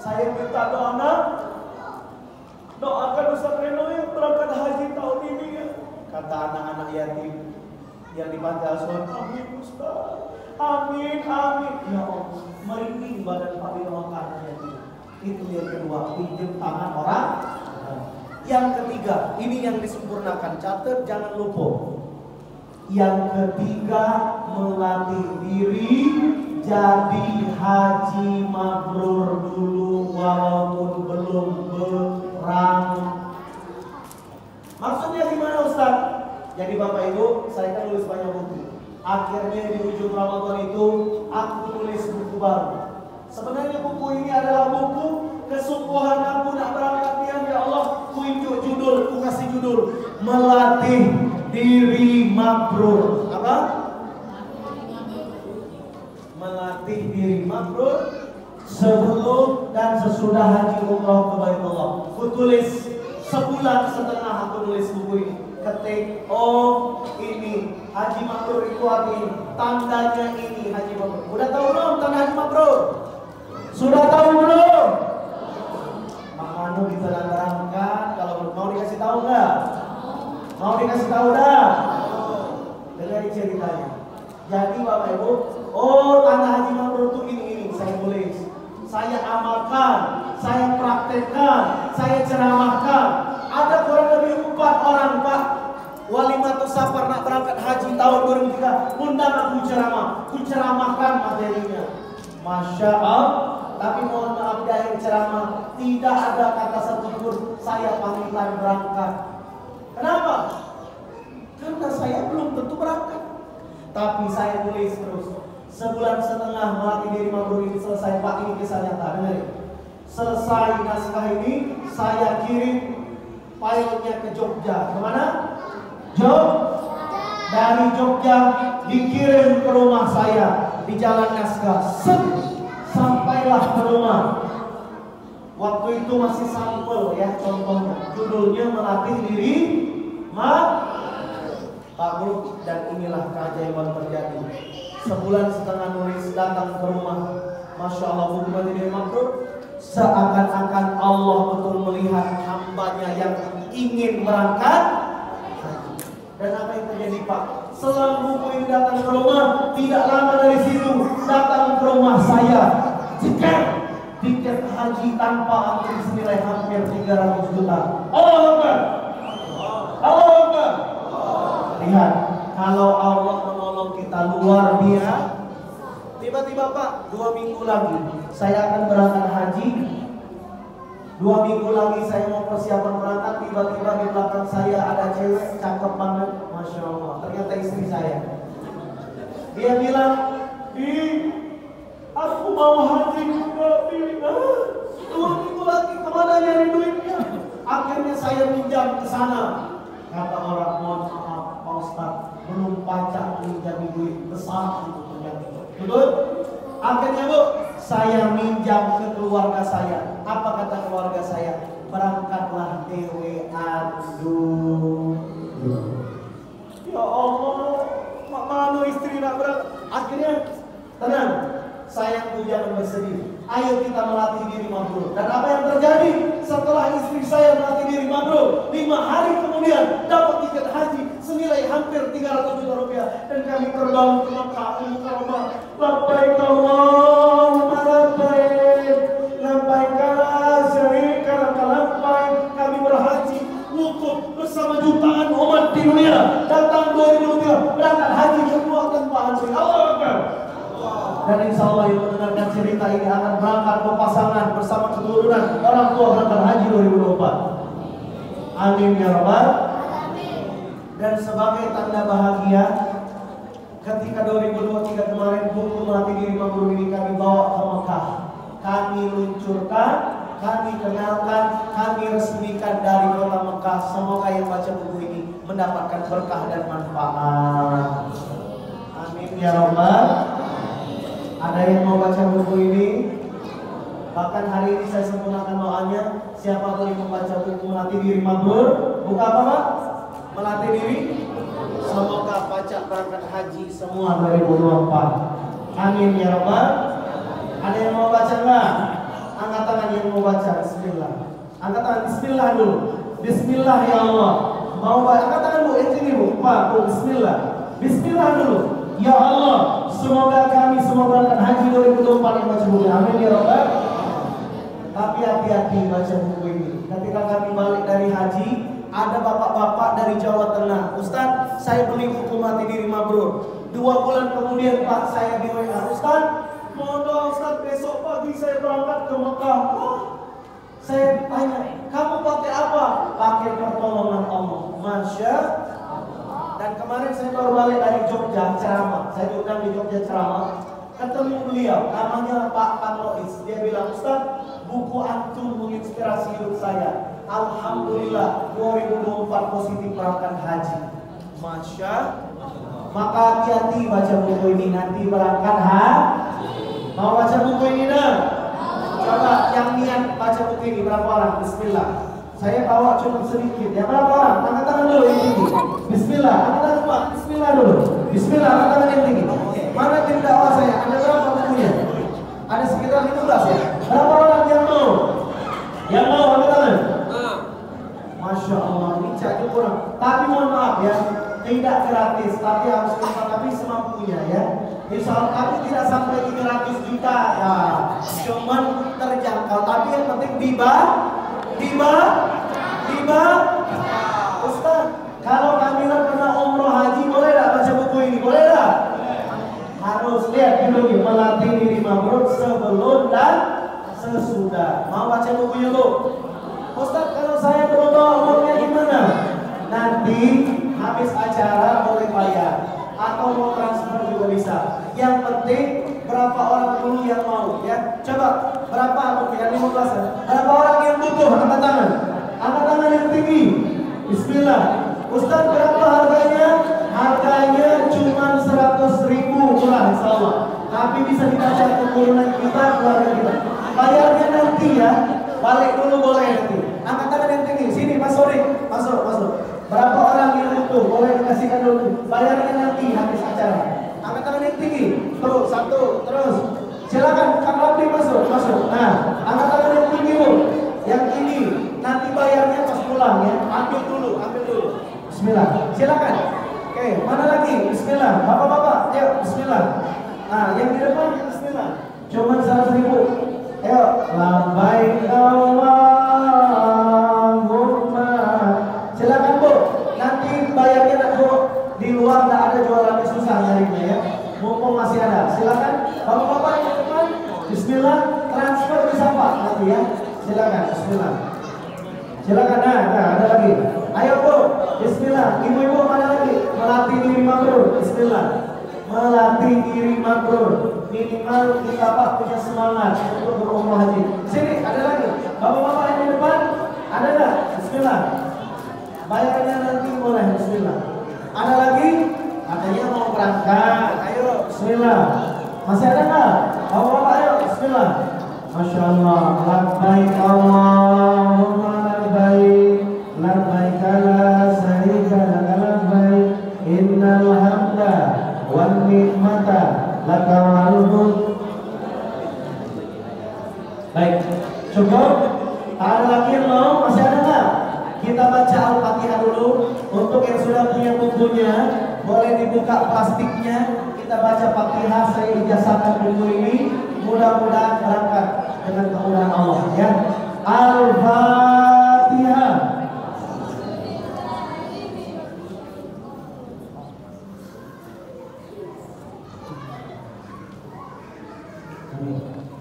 Speaker 2: Saya minta doa, doakan Ustaz Reno yang berangkat haji tahun ini ya. Kata anak-anak yatim yang di panti asuhan, amin Ustaz, amin. Ya Allah, merinding badan Pak doakan yatim. Itu yang kedua, pinjam tangan orang. Yang ketiga, ini yang disempurnakan, catat jangan lupa. Yang ketiga, melatih diri jadi haji mabrur dulu walaupun belum berangkat. Maksudnya gimana Ustaz? Jadi Bapak Ibu, saya kan nulis banyak buku. Akhirnya di ujung Ramadan itu aku nulis buku baru. Sebenarnya buku ini adalah buku kesungguhan aku nak berangkat ya Allah. Ku judul, ku kasih judul melatih diri mabrur. Apa? Melatih diri mabrur sebelum dan sesudah haji umrah ke Baitullah. Ku tulis sebulan setengah aku nulis buku ini. Ketik, oh ini haji mabrur itu artinya tandanya ini haji mabrur. Udah tahu belum tanda haji mabrur? Sudah tahu belum? Mak Manu bisa berangkat. Kalau mau dikasih tahu nggak? Mau dikasih tahu dah? Dengar ceritanya. Jadi Bapak Ibu, oh tanda haji mabrur itu ini saya tulis, saya amalkan, saya praktekkan, saya ceramahkan. Ada kurang lebih 4 orang Pak Walimatus Safar nak berangkat haji tahun 2003, undang aku ceramah, ku ceramahkan materinya. Masya Allah. Tapi mohon maaf di akhir ceramah tidak ada kata satupun saya pamitan berangkat. Kenapa? Karena saya belum tentu berangkat. Tapi saya tulis terus. Sebulan setengah melatih diri mabrur ini selesai. Pak, ini kisah nyata, dengerin. Selesai naskah ini, saya kirim filenya ke Jogja. Kemana? Dari Jogja dikirim ke rumah saya di Jalan Naskah. Sampailah ke rumah. Waktu itu masih sampel ya contohnya. Judulnya melatih diri Pak Guru, dan inilah keajaiban terjadi. Sebulan setengah nulis, datang ke rumah. Masya Allah, buku melatih diri mabrur. Seakan-akan Allah betul melihat hambanya yang ingin berangkat. Dan apa yang terjadi Pak? Setelah buku ini datang ke rumah, tidak lama dari situ datang ke rumah saya. Tiket haji tanpa antri senilai hampir 300 juta. Allah. Lihat, kalau Allah menolong kita luar biasa. Tiba-tiba Pak, 2 minggu lagi saya akan berangkat haji. 2 minggu lagi saya mau persiapan berangkat. Tiba-tiba di belakang saya ada cewek cakep banget, Masya Allah. Ternyata istri saya. Dia bilang, aku mau haji juga. 2 minggu lagi kemana nyari duitnya? Akhirnya saya pinjam ke sana. Kata orang, mohon maaf Pak Ustaz, belum pacak pinjam duit besar itu ternyata. Betul? Akhirnya Bu, saya minjam ke keluarga saya. Apa kata keluarga saya? Berangkatlah dewean dulu. Ya Allah, Mak Manu istri nak berangkat. Akhirnya, tenang, sayangku jangan bersedih. Ayo kita melatih diri mabrur. Dan apa yang terjadi setelah istri saya melatih diri mabrur? 5 hari kemudian dapat tiket haji senilai hampir 300 juta rupiah, dan kami terbang ke Makkah Al-Mukarramah. Labbaik Allahumma labbaik, labbaik la syarika lak labbaik. Kami berhaji wukuf bersama jutaan umat di dunia, datang 2023 berangkat haji kedua tanpa haji. Allahu Akbar. Dan insya Allah yang mendengarkan cerita ini akan berangkat berpasangan bersama keturunan orang tua berangkat haji 2024. Amin ya Rabbal. Dan sebagai tanda bahagia, ketika 2023 kemarin buku melatih diri mabrur ini kami bawa ke Mekah, kami luncurkan, kami kenalkan, kami resmikan dari kota Mekah. Semoga yang baca buku ini mendapatkan berkah dan manfaat. Amin ya Rabbal. Ada yang mau baca buku ini? Bahkan hari ini saya sempurnakan doanya. Siapa boleh membaca buku melatih diri mabrur? Buku apa Pak? Melatih diri. Semoga baca berangkat haji semua 2024. Amin ya Rabbal. Ada yang mau baca enggak? Angkat tangan yang mau baca. Bismillah. Angkat tangan. Bismillah dulu. Bismillah ya Allah. Mau baca? Angkat tangan Bu. Yang sini Bu. Pak Bu. Bismillah. Bismillah dulu. Ya Allah, semoga kami semua berangkat haji 2024 yang baca buku. Amin ya Rabbal. Tapi hati-hati baca buku ini. Ketika kami balik dari haji, ada bapak-bapak dari Jawa Tengah. Ustaz, saya beli buku melatih diri mabrur. 2 bulan kemudian Pak, saya di WA. Ustaz, mohon doa Ustaz, besok pagi saya berangkat ke Mekah. Saya tanya, kamu pakai apa? Pakai pertolongan Allah. Masya. Dan kemarin saya baru balik dari Jogja ceramah. Saya diundang di Jogja ceramah. Ketemu beliau, namanya Pak Lois. Dia bilang, Ustaz, buku antum menginspirasi hidup saya. Alhamdulillah 2024 positif berangkat haji. Masya. Maka hati-hati baca buku ini, nanti berangkat haji. Mau baca buku ini dah? Coba yang niat baca buku ini berapa orang? Bismillah. Saya bawa cuma sedikit. Ya berapa orang? Angkat tangan dulu yang tinggi. Bismillah. Angkat tangan Pak. Bismillah dulu. Bismillah. Angkat tangan yang tinggi. Mana tim dakwah saya? Ada berapa bukunya? Ada sekitar 15 ya. Berapa orang yang mau? Yang mau angkat tangan? Masya Allah. Ini cakap kurang. Tapi mohon maaf ya, tidak gratis. Tapi harus tapi semampunya ya. Insya Allah kami tidak sampai 300 juta ya. Cuman terjangkau. Tapi yang penting tiba. Ustaz, kalau Kamila pernah umroh haji boleh tak baca buku ini? Boleh tak? Harus lihat dulu melatih diri mabrur sebelum dan sesudah. Mau baca bukunya Bu? Ustaz, kalau saya berubah umurnya gimana? Nanti habis acara boleh bayar atau mau transfer juga bisa. Yang penting berapa orang dulu yang mau ya? Coba berapa yang 15 ya? Berapa orang yang butuh? Angkat tangan. Angkat tangan yang tinggi. Bismillah. Ustaz, berapa harganya? Harganya cuma 100.000 murah insyaallah. Tapi bisa dibaca keturunan kita, keluarga kita. Bayarnya nanti ya. Balik dulu boleh nanti. Angkat tangan yang tinggi. Sini Mas Sori. Masuk. Berapa orang yang butuh? Boleh dikasihkan dulu. Bayarnya nanti habis acara. Angkat tangan yang tinggi. Terus satu, terus. Silakan Kang Rabdi masuk. Nah, angkat tangan yang tinggi Bu. Yang ini nanti bayarnya pas pulang ya. Ambil dulu. Bismillah. Silakan. Oke, mana lagi? Bismillah. Bapak-bapak, ayo Bismillah. Nah, yang di depan Bismillah. Cuma 100.000. Ayo, labbaik Allahumma. Silakan Bu. Nanti bayarnya Bu di luar enggak ada jualannya, susah nyarinya ya. Mumpung masih ada. Silakan. Bapak-bapak yang di depan. Bismillah. Transfer bisa Pak nanti ya. Silakan. Bismillah. Silakan. Nah, ada lagi. Ayo Bu. Bismillah. Ibu-ibu mana lagi? Melatih diri mabrur. Bismillah. Melatih diri mabrur. Minimal kita Pak punya semangat untuk berumrah haji. Sini ada lagi. Bapak-bapak yang di depan. Ada nggak? Bismillah. Bayarnya nanti boleh. Bismillah. Ada lagi? Katanya mau berangkat. Ayo. Bismillah. Masih ada nggak? Bapak-bapak ayo. Bismillah. Masya Allah. Labbaik Allahumma labbaik. Labbaik la syarika laka labbaik. Innal hamda wan ni'mata laka wal mulk. Baik. Cukup? Ada lagi yang mau? Masih ada nggak? Kita baca Al-Fatihah dulu. Untuk yang sudah punya bukunya, boleh dibuka plastiknya. Kita baca Fatihah, saya ijazahkan buku ini. Mudah-mudahan berangkat dengan kemudahan Allah ya. Al-Fatihah.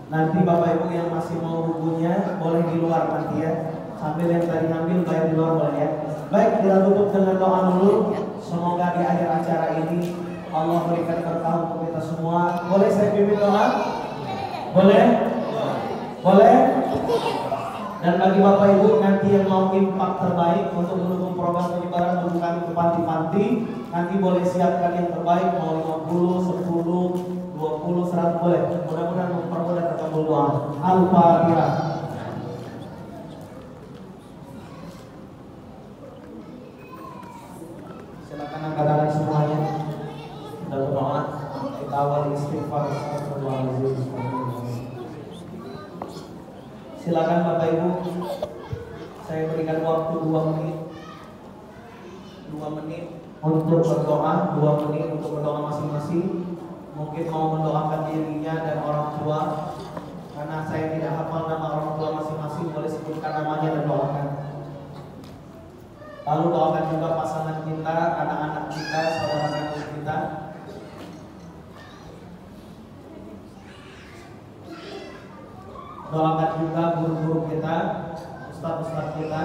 Speaker 2: Nanti Bapak Ibu yang masih mau bukunya boleh di luar nanti ya. Sambil yang tadi ngambil bayar di luar boleh ya. Baik, kita tutup dengan doa dulu. Semoga di akhir acara ini Allah berikan berkah untuk kita semua. Boleh saya pimpin doa? Boleh? Boleh? Dan bagi Bapak Ibu nanti yang mau infak terbaik untuk mendukung program penyebaran buku kami ke panti-panti, nanti boleh siapkan yang terbaik, mau 50, 10, 20, 100 boleh. Mudah-mudahan mempermudah terkabul doa. Al-Fatihah. Silakan angkat tangan semuanya. Kita berdoa. Kita awali istighfar. Silakan Bapak Ibu. Saya berikan waktu 2 menit. 2 menit untuk berdoa, 2 menit untuk berdoa masing-masing. Mungkin mau mendoakan dirinya dan orang tua. Karena saya tidak hafal nama orang tua masing-masing, boleh sebutkan namanya dan doakan. Lalu doakan juga pasangan kita, anak-anak kita, saudara kandung kita. Doakan juga guru-guru kita, ustaz-ustaz kita.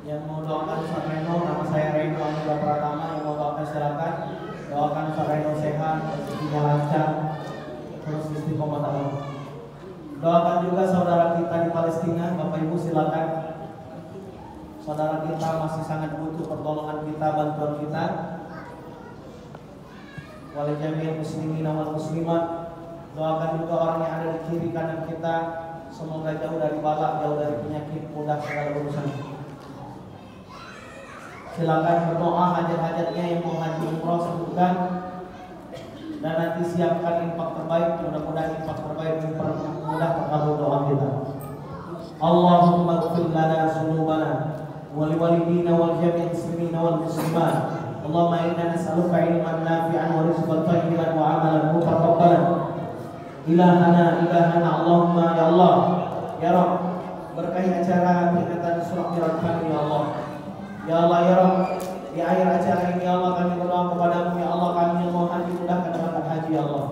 Speaker 2: Yang mau doakan Ustaz Reno, nama saya Reno Anugrah Pratama. Yang mau doakan silakan. Doakan Ustaz Reno sehat, rezekinya lancar, terus istiqomah dalam. Doakan juga saudara kita di Palestina, Bapak Ibu silakan. Saudara kita masih sangat butuh pertolongan kita, bantuan kita. Wal jami'il muslimin wal muslimat. Doakan juga orang yang ada di kiri kanan kita, semoga jauh dari bala, jauh dari penyakit, mudah segala urusan. Silakan berdoa hajat-hajatnya yang mau haji umroh sebutkan. Dan nanti siapkan infak terbaik, mudah-mudahan infak terbaik mempermudah terkabul doa kita. Allahumma ighfir lana dzunubana wa liwalidina wal jami'il muslimina wal muslimat. Allahumma inna nas'aluka ilman nafi'an wa rizqan thayyiban wa 'amalan mutaqabbalan. Ilahana Allahumma ya Allah ya Rabb, berkahi acara peringatan Surah Mi'raj kami ya Allah. Ya Allah ya Rabb, di akhir acara ini ya Allah kami berdoa kepadamu ya Allah, kami yang mau haji mudahkan berangkat haji ya Allah.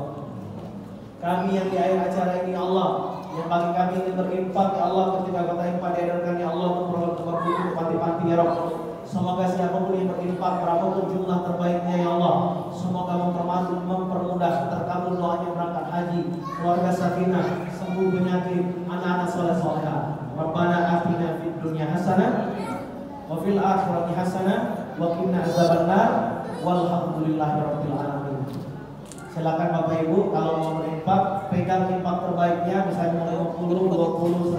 Speaker 2: Kami yang di akhir acara ini ya Allah, yang bagi kami ini berinfak ya Allah, ketika kota infak diedarkan ya Allah untuk berbuku ke panti-panti ya Rabb. Semoga siapapun yang berinfak berapapun jumlah terbaiknya ya Allah, semoga mempermudah terkabul doanya berangkat haji, keluarga sakinah, sembuh penyakit, anak-anak saleh-salehah. Rabbana atina fid dunya hasanah wa fil akhirati hasanah wa qina azabannar walhamdulillahirabbil alamin. Silakan Bapak Ibu kalau mau berinfak, pegang infak terbaiknya, misalnya 50, 20